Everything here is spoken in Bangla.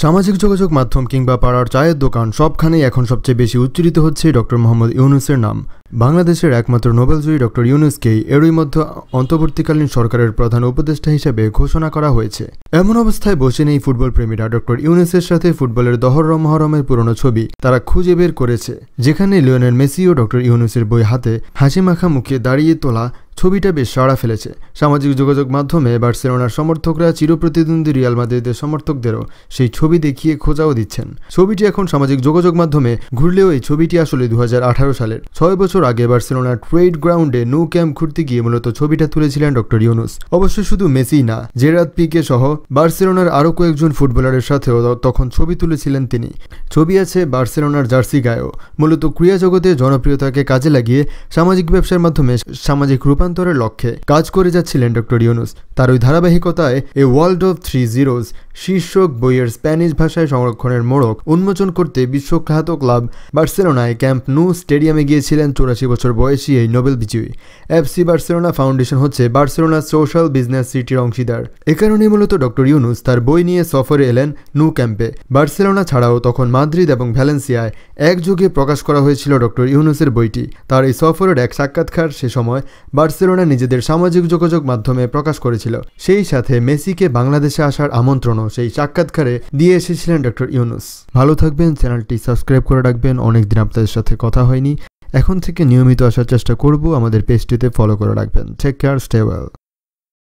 সামাজিক যোগাযোগ মাধ্যম কিংবা পাড়ার চায়ের দোকান সবখানেই এখন সবচেয়ে বেশি উচ্চারিত হচ্ছে ডক্টর মোহাম্মদ ইউনূসের নাম। বাংলাদেশের একমাত্র নোবেলজয়ী ডক্টর ইউনূসকেই এরই মধ্যে অন্তর্বর্তীকালীন সরকারের প্রধান উপদেষ্টা হিসেবে ঘোষণা করা হয়েছে। এমন অবস্থায় বসে নেই ফুটবল প্রেমীরা। ডক্টর ইউনূসের সাথে ফুটবলের দহরম মহরমের পুরনো ছবি তারা খুঁজে বের করেছে, যেখানে লিওনেল মেসি ও ডক্টর ইউনূসের বই হাতে হাসিমাখা মুখে দাঁড়িয়ে তোলা ছবিটা বেশ সাড়া ফেলেছে। সামাজিক যোগাযোগ মাধ্যমে বার্সেলোনার সমর্থকরা চিরপ্রতিদ্বন্দ্বী রিয়াল মাদ্রিদের সমর্থকদেরও সেই ছবি দেখিয়ে খোঁজাও দিচ্ছেন। ছবিটি এখন সামাজিক যোগাযোগ মাধ্যমে ঘুরলেও এই ছবিটি আসলে 2018 সালের 6 বছর আগে বার্সেলোনার ট্রেড গ্রাউন্ডে নো ক্যাম্প ঘুরতে গিয়ে মূলত ছবিটা তুলেছিলেন ডক্টর ইউনূস। অবশ্য শুধু মেসি না, জেরার্ড পিকে সহ বার্সেলোনার আরও কয়েকজন ফুটবলারের সাথেও তখন ছবি তুলেছিলেন তিনি। ছবি আছে বার্সেলোনার জার্সি গায়েও। মূলত ক্রীড়া জগতে জনপ্রিয়তাকে কাজে লাগিয়ে সামাজিক ব্যবসার মাধ্যমে সামাজিক রূপান্তরের লক্ষ্যে কাজ করে যাচ্ছিলেন ডক্টর ইউনূস। তার ওই ধারাবাহিকতায় এ ওয়ার্ল্ড অফ 3 জিরোস শীর্ষক বইয়ের স্প্যানিশ ভাষায় সংরক্ষণের মোড়ক উন্মোচন করতে বিশ্বখ্যাত ক্লাব বার্সেলোনায় ক্যাম্প নু স্টেডিয়ামে গিয়েছিলেন 84 বছর বয়সী এই নোবেল বিজয়ী। এফসি বার্সেলোনা ফাউন্ডেশন হচ্ছে বার্সেলোনার সোশ্যাল বিজনেস সিটির অংশীদার। এ কারণেই মূলত ডক্টর ইউনূস তার বই নিয়ে সফরে এলেন নু ক্যাম্পে। বার্সেলোনা ছাড়াও তখন মাদ্রিদ এবং ভ্যালেন্সিয়ায় একযোগে প্রকাশ করা হয়েছিল ডক্টর ইউনূসের বইটি। তার এই সফরের এক সাক্ষাৎকার সে সময় বার্সেলোনা নিজেদের সামাজিক যোগাযোগ মাধ্যমে প্রকাশ করেছিল। সেই সাথে মেসিকে বাংলাদেশে আসার আমন্ত্রণও সেই সাক্ষাৎকারে দিয়ে এসেছিলেন ডক্টর ইউনূস। ভালো থাকবেন, চ্যানেলটি সাবস্ক্রাইব করে রাখবেন। অনেকদিন আপনাদের সাথে কথা হয়নি, এখন থেকে নিয়মিত আসার চেষ্টা করব। আমাদের পেজটিতে ফলো করে রাখবেন। Take care, stay well.